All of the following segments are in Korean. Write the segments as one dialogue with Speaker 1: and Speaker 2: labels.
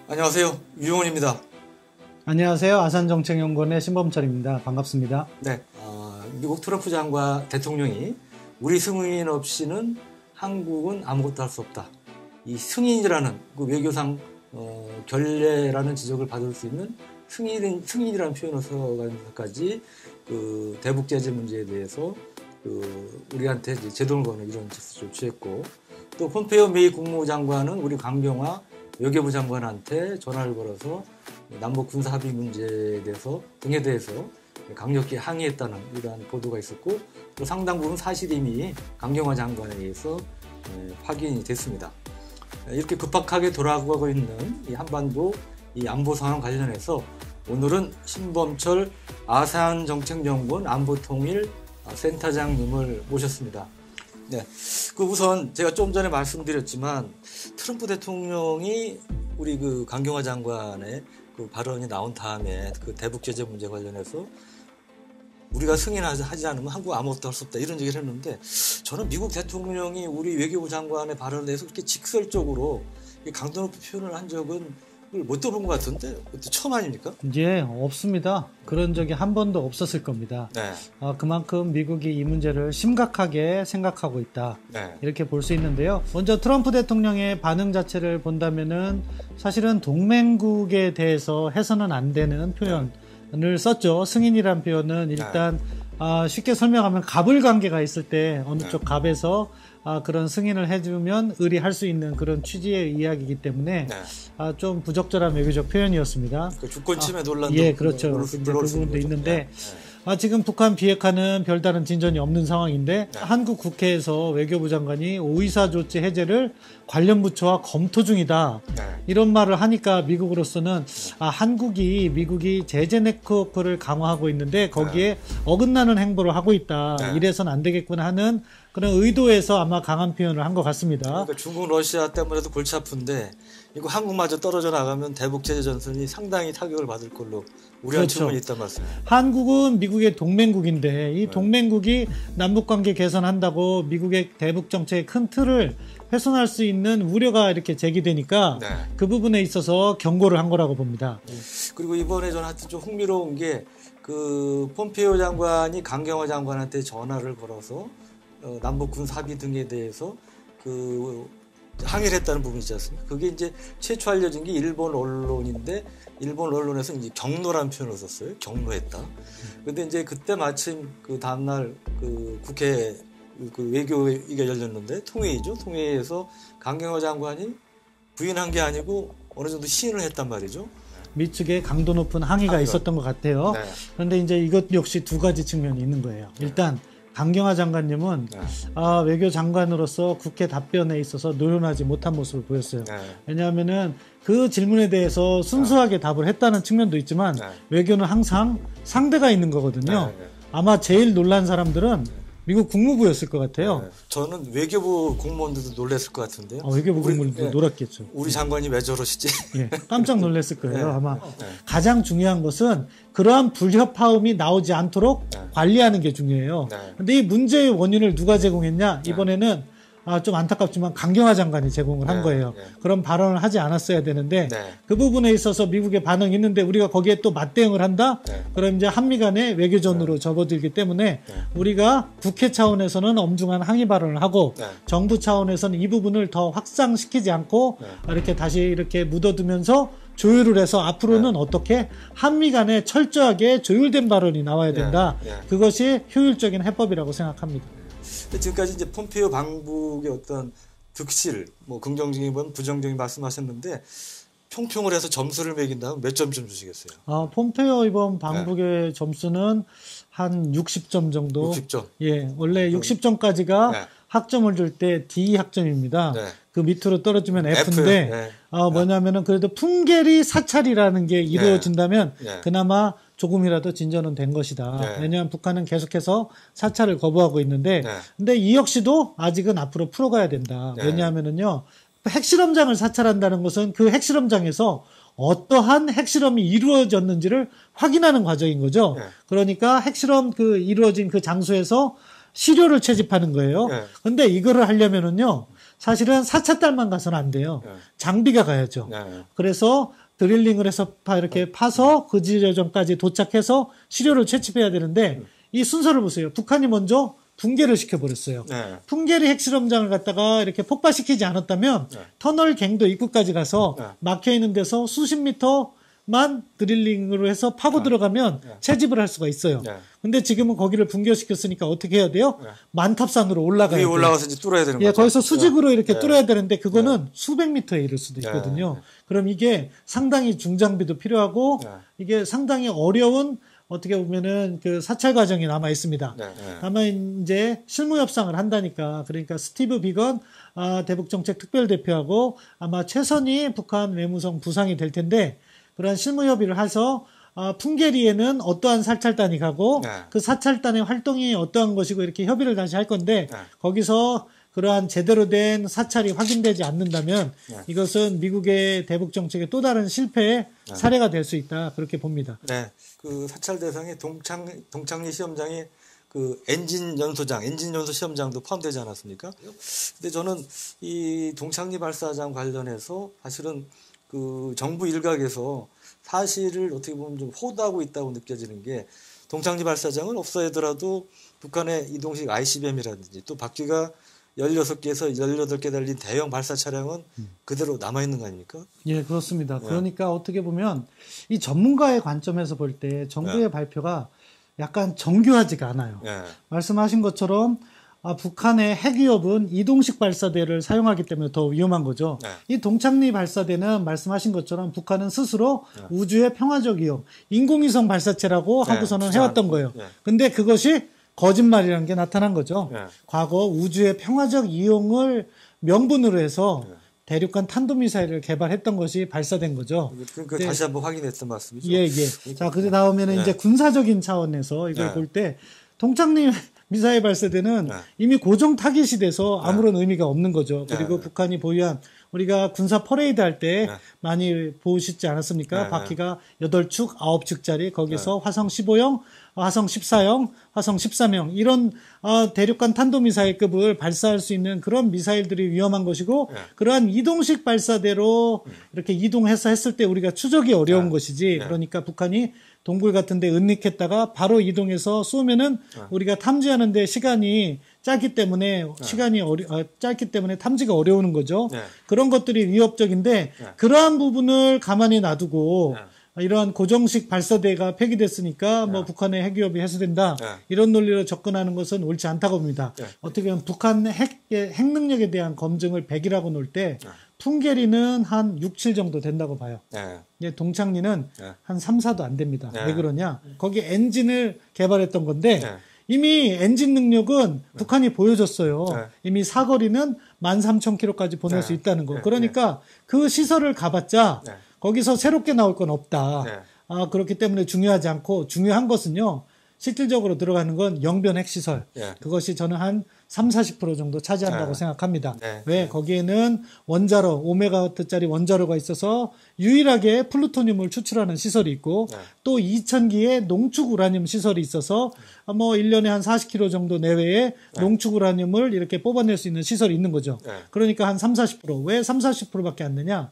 Speaker 1: 안녕하세요. 유용훈입니다.
Speaker 2: 안녕하세요. 아산정책연구원의 신범철입니다. 반갑습니다.
Speaker 1: 네, 미국 트럼프 장관 대통령이 우리 승인 없이는 한국은 아무것도 할 수 없다. 이 승인이라는 그 외교상 결례라는 지적을 받을 수 있는 승인이라는 표현을 써가지고까지 그 대북 제재 문제에 대해서 우리한테 이제 제동을 거는 이런 짓을 취했고, 또 폼페이오 미 국무장관은 우리 강경화 외교부 장관한테 전화를 걸어서 남북 군사 합의 문제에 대해서 등에 대해서 강력히 항의했다는 이러한 보도가 있었고, 또 상당 부분 사실이 이미 강경화 장관에 의해서 확인이 됐습니다. 이렇게 급박하게 돌아가고 있는 이 한반도 이 안보 상황 관련해서 오늘은 신범철 아산정책연구원 안보통일 센터장님을 모셨습니다. 네, 우선 제가 좀 전에 말씀드렸지만 트럼프 대통령이 우리 그 강경화 장관의 그 발언이 나온 다음에 그 대북 제재 문제 관련해서 우리가 승인하지 않으면 한국 아무것도 할 수 없다 이런 얘기를 했는데, 저는 미국 대통령이 우리 외교부 장관의 발언에 대해서 그렇게 직설적으로 강도 높은 표현을 한 적은 못 들어본 것 같은데 처음 아닙니까?
Speaker 2: 예, 없습니다. 그런 적이 한 번도 없었을 겁니다.
Speaker 1: 네.
Speaker 2: 그만큼 미국이 이 문제를 심각하게 생각하고 있다.
Speaker 1: 네.
Speaker 2: 이렇게 볼 수 있는데요. 먼저 트럼프 대통령의 반응 자체를 본다면은 사실은 동맹국에 대해서 해서는 안 되는 표현을 썼죠. 승인이란 표현은 일단 쉽게 설명하면 갑을 관계가 있을 때 어느 쪽 갑에서 그런 승인을 해주면 의리할 수 있는 그런 취지의 이야기이기 때문에 좀 부적절한 외교적 표현이었습니다.
Speaker 1: 그 주권 침해 논란도
Speaker 2: 예, 그렇죠. 그 부분도 있는데 지금 북한 비핵화는 별다른 진전이 없는 상황인데 한국 국회에서 외교부 장관이 오이사 조치 해제를 관련 부처와 검토 중이다. 이런 말을 하니까 미국으로서는 한국이 미국이 제재 네트워크를 강화하고 있는데 거기에 어긋나는 행보를 하고 있다. 이래선 안 되겠구나 하는 그런 의도에서 아마 강한 표현을 한 것 같습니다.
Speaker 1: 그러니까 중국, 러시아 때문에도 골치 아픈데 이거 한국마저 떨어져 나가면 대북 제재 전선이 상당히 타격을 받을 걸로 우려한 측면이 있단 말씀이에요.
Speaker 2: 한국은 미국의 동맹국인데 이 동맹국이 남북관계 개선한다고 미국의 대북 정책의 큰 틀을 훼손할 수 있는 우려가 이렇게 제기되니까 그 부분에 있어서 경고를 한 거라고 봅니다.
Speaker 1: 그리고 이번에 저는 하여튼 좀 흥미로운 게 그 폼페이오 장관이 강경화 장관한테 전화를 걸어서 남북 군사 합의 등에 대해서 그 항의를 했다는 부분이 있지 않습니까? 그게 이제 최초 알려진 게 일본 언론인데, 일본 언론에서 이제 경로라는 표현을 썼어요. 경로했다. 근데 이제 그때 마침 그 다음날 그 국회 그 외교위가 열렸는데 통회의죠. 통회에서 강경화 장관이 부인한 게 아니고 어느 정도 시인을 했단 말이죠.
Speaker 2: 미측에 강도 높은 항의가 있었던 것 같아요. 그런데 이제 이것 역시 두 가지 측면이 있는 거예요. 일단 강경화 장관님은 외교 장관으로서 국회 답변에 있어서 노련하지 못한 모습을 보였어요. 왜냐하면은 그 질문에 대해서 순수하게 답을 했다는 측면도 있지만 외교는 항상 상대가 있는 거거든요. 아마 제일 놀란 사람들은 미국 국무부였을 것 같아요.
Speaker 1: 저는 외교부 공무원들도 놀랐을 것 같은데요.
Speaker 2: 외교부 공무원들도 놀랐겠죠.
Speaker 1: 우리 장관이 왜 저러시지?
Speaker 2: 예, 깜짝 놀랐을 거예요. 아마 가장 중요한 것은 그러한 불협화음이 나오지 않도록 관리하는 게 중요해요. 근데 이 문제의 원인을 누가 제공했냐? 이번에는 좀 안타깝지만 강경화 장관이 제공을 한 거예요. 그런 발언을 하지 않았어야 되는데 그 부분에 있어서 미국의 반응이 있는데 우리가 거기에 또 맞대응을 한다? 그럼 이제 한미 간의 외교전으로 접어들기 때문에 우리가 국회 차원에서는 엄중한 항의 발언을 하고 정부 차원에서는 이 부분을 더 확장시키지 않고 이렇게 다시 이렇게 묻어두면서 조율을 해서 앞으로는 어떻게 한미 간에 철저하게 조율된 발언이 나와야 된다. 그것이 효율적인 해법이라고 생각합니다.
Speaker 1: 지금까지 이제 폼페이오 방북의 어떤 득실, 뭐 긍정적인 부정적인 말씀하셨는데 총평을 해서 점수를 매긴다면 몇 점 좀 주시겠어요?
Speaker 2: 폼페이오 이번 방북의 점수는 한 60점 정도.
Speaker 1: 60점.
Speaker 2: 예, 원래 60점까지가 학점을 줄 때 D 학점입니다. 그 밑으로 떨어지면 F인데 뭐냐면은 그래도 풍계리 사찰이라는 게 이루어진다면 그나마 조금이라도 진전은 된 것이다. 왜냐하면 북한은 계속해서 사찰을 거부하고 있는데 근데 이 역시도 아직은 앞으로 풀어가야 된다. 왜냐하면은요 핵실험장을 사찰한다는 것은 그 핵실험장에서 어떠한 핵실험이 이루어졌는지를 확인하는 과정인 거죠. 그러니까 핵실험 이루어진 그 장소에서 시료를 채집하는 거예요. 근데 이거를 하려면은요 사실은 사찰단만 가서는 안 돼요.
Speaker 1: 네.
Speaker 2: 장비가 가야죠.
Speaker 1: 네.
Speaker 2: 그래서 드릴링을 해서 이렇게 파서 그 지점까지 도착해서 시료를 채집해야 되는데 이 순서를 보세요. 북한이 먼저 붕괴를 시켜버렸어요.
Speaker 1: 네.
Speaker 2: 풍계리 핵실험장을 갖다가 이렇게 폭파시키지 않았다면
Speaker 1: 네.
Speaker 2: 터널 갱도 입구까지 가서
Speaker 1: 네.
Speaker 2: 막혀있는 데서 수십 미터만 드릴링으로 해서 파고 들어가면 채집을 할 수가 있어요.
Speaker 1: 네.
Speaker 2: 근데 지금은 거기를 붕괴시켰으니까 어떻게 해야 돼요?
Speaker 1: 네.
Speaker 2: 만탑산으로 올라가야 돼요.
Speaker 1: 올라가서 이제 뚫어야 되는 거죠.
Speaker 2: 예, 거기서 수직으로 이렇게
Speaker 1: 네.
Speaker 2: 뚫어야 되는데 그거는 수백 미터에 이를 수도 있거든요.
Speaker 1: 네.
Speaker 2: 그럼 이게 상당히 중장비도 필요하고
Speaker 1: 네.
Speaker 2: 이게 상당히 어려운 어떻게 보면은 그 사찰 과정이 남아 있습니다.
Speaker 1: 네. 네.
Speaker 2: 다만 이제 실무 협상을 한다니까 그러니까 스티브 비건 대북정책 특별대표하고 아마 최선희 북한 외무성 부상이 될 텐데 그러한 실무 협의를 해서 풍계리에는 어떠한 사찰단이 가고
Speaker 1: 네.
Speaker 2: 그 사찰단의 활동이 어떠한 것이고 이렇게 협의를 다시 할 건데
Speaker 1: 네.
Speaker 2: 거기서 그러한 제대로 된 사찰이 확인되지 않는다면
Speaker 1: 네.
Speaker 2: 이것은 미국의 대북 정책의 또 다른 실패의 사례가 될 수 있다 그렇게 봅니다.
Speaker 1: 네, 그 사찰 대상에 동창리 시험장이 그 엔진 연소 시험장도 포함되지 않았습니까? 근데 저는 이 동창리 발사장 관련해서 사실은 그 정부 일각에서 사실을 어떻게 보면 좀 호도하고 있다고 느껴지는 게 동창리 발사장은 없어야더라도 북한의 이동식 ICBM이라든지 또 바퀴가 16개에서 18개 달린 대형 발사 차량은 그대로 남아있는 거 아닙니까?
Speaker 2: 예, 그렇습니다.
Speaker 1: 네.
Speaker 2: 그러니까 어떻게 보면 이 전문가의 관점에서 볼 때 정부의
Speaker 1: 네.
Speaker 2: 발표가 약간 정교하지가 않아요.
Speaker 1: 네.
Speaker 2: 말씀하신 것처럼 북한의 핵위협은 이동식 발사대를 사용하기 때문에 더 위험한 거죠.
Speaker 1: 네.
Speaker 2: 이 동창리 발사대는 말씀하신 것처럼 북한은 스스로
Speaker 1: 네.
Speaker 2: 우주의 평화적 위협, 인공위성 발사체라고
Speaker 1: 네,
Speaker 2: 하고서는
Speaker 1: 주장하는
Speaker 2: 해왔던 거예요.
Speaker 1: 네.
Speaker 2: 근데 그것이 거짓말이라는 게 나타난 거죠.
Speaker 1: 네.
Speaker 2: 과거 우주의 평화적 이용을 명분으로 해서
Speaker 1: 네.
Speaker 2: 대륙간 탄도미사일을 개발했던 것이 발사된 거죠.
Speaker 1: 그러니까
Speaker 2: 네.
Speaker 1: 다시 한번 확인했던 말씀이죠.
Speaker 2: 예, 예. 자, 그 다음에는
Speaker 1: 네.
Speaker 2: 이제 군사적인 차원에서 이걸
Speaker 1: 네.
Speaker 2: 볼 때 동창리 미사일 발사대는
Speaker 1: 네.
Speaker 2: 이미 고정 타깃이 돼서 아무런 의미가 없는 거죠. 그리고
Speaker 1: 네.
Speaker 2: 북한이 보유한 우리가 군사 퍼레이드 할 때
Speaker 1: 네.
Speaker 2: 많이 보시지 않았습니까?
Speaker 1: 네.
Speaker 2: 바퀴가 8축, 9축짜리 거기서 화성 15형, 화성 14형, 화성 13형 이런 대륙간 탄도미사일급을 발사할 수 있는 그런 미사일들이 위험한 것이고
Speaker 1: 네.
Speaker 2: 그러한 이동식 발사대로 이렇게 이동해서 했을 때 우리가 추적이 어려운
Speaker 1: 네.
Speaker 2: 것이지
Speaker 1: 네.
Speaker 2: 그러니까 북한이 동굴 같은 데 은닉했다가 바로 이동해서 쏘면은 우리가 탐지하는 데 시간이 짧기 때문에 짧기 때문에 탐지가 어려우는 거죠.
Speaker 1: 네.
Speaker 2: 그런 것들이 위협적인데
Speaker 1: 네.
Speaker 2: 그러한 부분을 가만히 놔두고
Speaker 1: 네.
Speaker 2: 이러한 고정식 발사대가 폐기됐으니까 뭐 북한의 핵위협이 해소된다.
Speaker 1: 네.
Speaker 2: 이런 논리로 접근하는 것은 옳지 않다고 봅니다.
Speaker 1: 네.
Speaker 2: 어떻게 보면 북한 핵 능력에 대한 검증을 100이라고 놓을 때
Speaker 1: 네.
Speaker 2: 풍계리는 한 6, 7 정도 된다고 봐요.
Speaker 1: 네.
Speaker 2: 예, 동창리는
Speaker 1: 네.
Speaker 2: 한 3, 4도 안 됩니다.
Speaker 1: 네.
Speaker 2: 왜 그러냐? 거기 엔진을 개발했던 건데
Speaker 1: 네.
Speaker 2: 이미 엔진 능력은 북한이 보여줬어요.
Speaker 1: 네.
Speaker 2: 이미 사거리는 13,000km까지 보낼
Speaker 1: 네.
Speaker 2: 수 있다는 거.
Speaker 1: 네.
Speaker 2: 그러니까 그 시설을 가봤자
Speaker 1: 네.
Speaker 2: 거기서 새롭게 나올 건 없다.
Speaker 1: 네.
Speaker 2: 그렇기 때문에 중요하지 않고 중요한 것은요. 실질적으로 들어가는 건 영변 핵시설.
Speaker 1: 네.
Speaker 2: 그것이 저는 한 30-40% 정도 차지한다고
Speaker 1: 네.
Speaker 2: 생각합니다.
Speaker 1: 네.
Speaker 2: 왜? 거기에는 원자로, 5메가와트짜리 원자로가 있어서 유일하게 플루토늄을 추출하는 시설이 있고
Speaker 1: 네.
Speaker 2: 또 2000기의 농축 우라늄 시설이 있어서 뭐 1년에 한 40kg 정도 내외의 농축 우라늄을 이렇게 뽑아낼 수 있는 시설이 있는 거죠.
Speaker 1: 네.
Speaker 2: 그러니까 한 30-40%. 왜 30-40%밖에 안 되냐?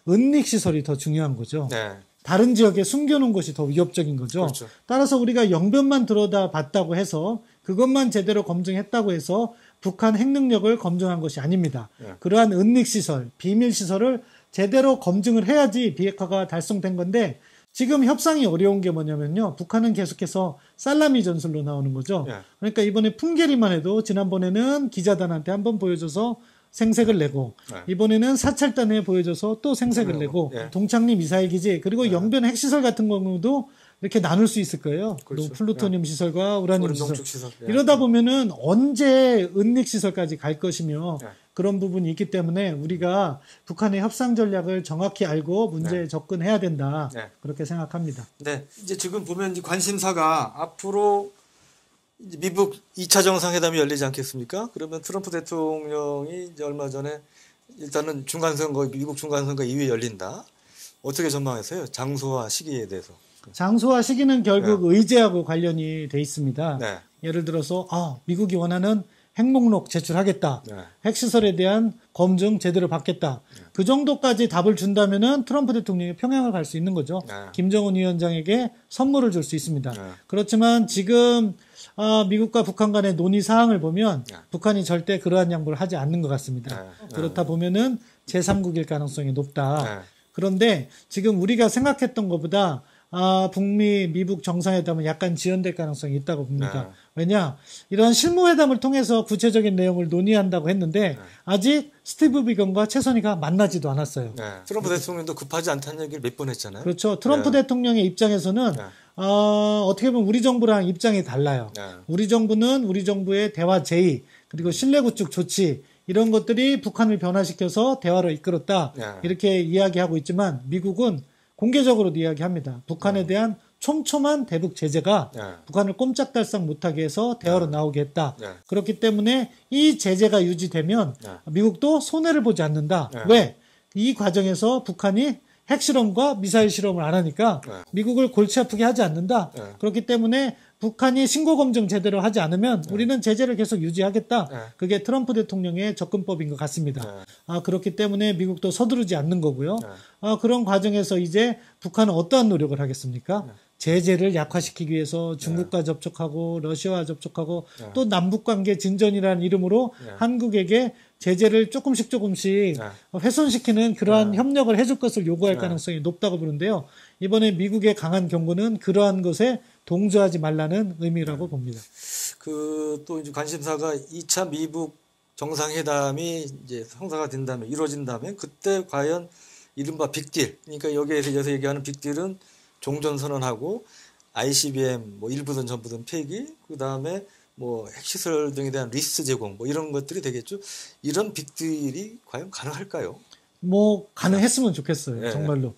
Speaker 2: 은닉 시설이 더 중요한 거죠.
Speaker 1: 네.
Speaker 2: 다른 지역에 숨겨놓은 것이 더 위협적인 거죠.
Speaker 1: 그렇죠.
Speaker 2: 따라서 우리가 영변만 들여다봤다고 해서 그것만 제대로 검증했다고 해서 북한 핵 능력을 검증한 것이 아닙니다.
Speaker 1: 네.
Speaker 2: 그러한 은닉시설, 비밀시설을 제대로 검증을 해야지 비핵화가 달성된 건데 지금 협상이 어려운 게 뭐냐면요. 북한은 계속해서 살라미 전술로 나오는 거죠.
Speaker 1: 네.
Speaker 2: 그러니까 이번에 풍계리만 해도 지난번에는 기자단한테 한번 보여줘서 생색을 내고
Speaker 1: 네.
Speaker 2: 이번에는 사찰단에 보여줘서 또 생색을 내고
Speaker 1: 네.
Speaker 2: 동창리 미사일 기지 그리고 영변 핵시설 같은 경우도 이렇게 나눌 수 있을 거예요.
Speaker 1: 그렇죠.
Speaker 2: 플루토늄 시설과 우라늄 시설.
Speaker 1: 농축 시설. 네.
Speaker 2: 이러다 보면은 언제 은닉 시설까지 갈 것이며
Speaker 1: 네.
Speaker 2: 그런 부분이 있기 때문에 우리가 북한의 협상 전략을 정확히 알고 문제에
Speaker 1: 네.
Speaker 2: 접근해야 된다.
Speaker 1: 네.
Speaker 2: 그렇게 생각합니다.
Speaker 1: 네. 이제 지금 보면 이제 관심사가 앞으로 이제 미국 2차 정상회담이 열리지 않겠습니까? 그러면 트럼프 대통령이 이제 얼마 전에 일단은 중간선거, 미국 중간선거 이후에 열린다. 어떻게 전망하세요? 장소와 시기에 대해서.
Speaker 2: 장소와 시기는 결국 의제하고 관련이 돼 있습니다.
Speaker 1: 네.
Speaker 2: 예를 들어서 미국이 원하는 핵목록 제출하겠다.
Speaker 1: 네.
Speaker 2: 핵시설에 대한 검증 제대로 받겠다. 그 정도까지 답을 준다면은 트럼프 대통령이 평양을 갈 수 있는 거죠. 김정은 위원장에게 선물을 줄 수 있습니다. 그렇지만 지금 미국과 북한 간의 논의 사항을 보면 북한이 절대 그러한 양보를 하지 않는 것 같습니다. 그렇다 보면은 제3국일 가능성이 높다. 그런데 지금 우리가 생각했던 것보다 북미, 미북 정상회담은 약간 지연될 가능성이 있다고 봅니다. 왜냐? 이런 실무회담을 통해서 구체적인 내용을 논의한다고 했는데 아직 스티브 비건과 최선희가 만나지도 않았어요.
Speaker 1: 트럼프 대통령도 급하지 않다는 얘기를 몇 번 했잖아요.
Speaker 2: 그렇죠. 트럼프 대통령의 입장에서는 어떻게 보면 우리 정부랑 입장이 달라요. 우리 정부는 우리 정부의 대화 제의 그리고 신뢰 구축 조치 이런 것들이 북한을 변화시켜서 대화를 이끌었다. 이렇게 이야기하고 있지만 미국은 공개적으로 이야기합니다. 북한에 대한 촘촘한 대북 제재가 북한을 꼼짝달싹 못하게 해서 대화로 나오게 했다. 그렇기 때문에 이 제재가 유지되면 미국도 손해를 보지 않는다. 왜? 이 과정에서 북한이 핵실험과 미사일 실험을 안 하니까 미국을 골치 아프게 하지 않는다. 그렇기 때문에 북한이 신고검증 제대로 하지 않으면 우리는 제재를 계속 유지하겠다. 그게 트럼프 대통령의 접근법인 것 같습니다. 그렇기 때문에 미국도 서두르지 않는 거고요. 그런 과정에서 이제 북한은 어떠한 노력을 하겠습니까? 제재를 약화시키기 위해서 중국과 접촉하고 러시아와 접촉하고 또 남북관계 진전이라는 이름으로 한국에게 제재를 조금씩 훼손시키는 그러한 협력을 해줄 것을 요구할 가능성이 높다고 보는데요. 이번에 미국의 강한 경고는 그러한 것에 동조하지 말라는 의미라고 봅니다.
Speaker 1: 또 이제 관심사가 2차 미북 정상회담이 이제 성사가 된다면, 이루어진다면, 그때 과연 이른바 빅딜, 그러니까 여기에 대해서 얘기하는 빅딜은 종전선언하고 ICBM 뭐 일부든 전부든 폐기, 그 다음에 뭐 핵시설 등에 대한 리스 제공, 뭐 이런 것들이 되겠죠. 이런 빅딜이 과연 가능할까요?
Speaker 2: 뭐 가능했으면 좋겠어요. 정말로.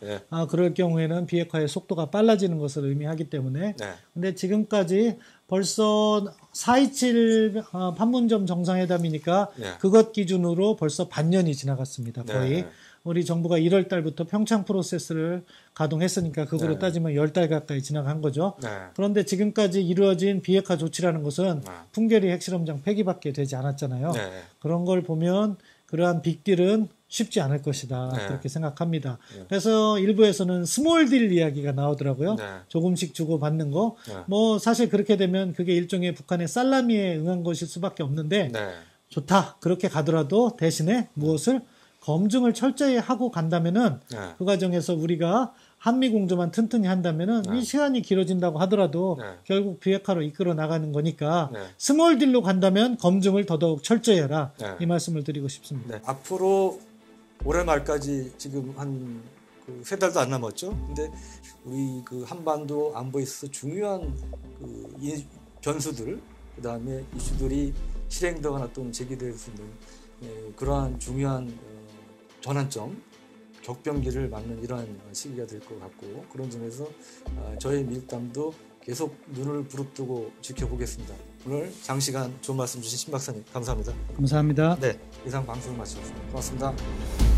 Speaker 2: 그럴 경우에는 비핵화의 속도가 빨라지는 것을 의미하기 때문에. 근데 지금까지 벌써 4.27 판문점 정상회담이니까 그것 기준으로 벌써 반년이 지나갔습니다. 거의. 우리 정부가 1월 달부터 평창 프로세스를 가동했으니까 그거로 따지면 10달 가까이 지나간 거죠. 그런데 지금까지 이루어진 비핵화 조치라는 것은 풍계리 핵실험장 폐기밖에 되지 않았잖아요. 그런 걸 보면 그러한 빅딜은 쉽지 않을 것이다. 그렇게 생각합니다. 그래서 일부에서는 스몰딜 이야기가 나오더라고요. 조금씩 주고받는 거. 뭐 사실 그렇게 되면 그게 일종의 북한의 살라미에 응한 것일 수밖에 없는데 좋다. 그렇게 가더라도 대신에 무엇을 검증을 철저히 하고 간다면은 그 과정에서 우리가 한미 공조만 튼튼히 한다면은 이 시간이 길어진다고 하더라도 결국 비핵화로 이끌어 나가는 거니까 스몰 딜로 간다면 검증을 더더욱 철저히 해라. 이 말씀을 드리고 싶습니다.
Speaker 1: 앞으로 올해 말까지 지금 한 3달도 안 남았죠. 근데 우리 그 한반도 안보에 있어서 중요한 이 변수들, 그 다음에 이슈들이 실행되거나 또는 제기될 수 있는 그러한 중요한 전환점, 격변기를 맞는 이러한 시기가 될 것 같고, 그런 점에서 저희 미국담도 계속 눈을 부릅뜨고 지켜보겠습니다. 오늘 장시간 좋은 말씀 주신 신 박사님 감사합니다.
Speaker 2: 감사합니다.
Speaker 1: 네, 이상 방송을 마치겠습니다. 고맙습니다.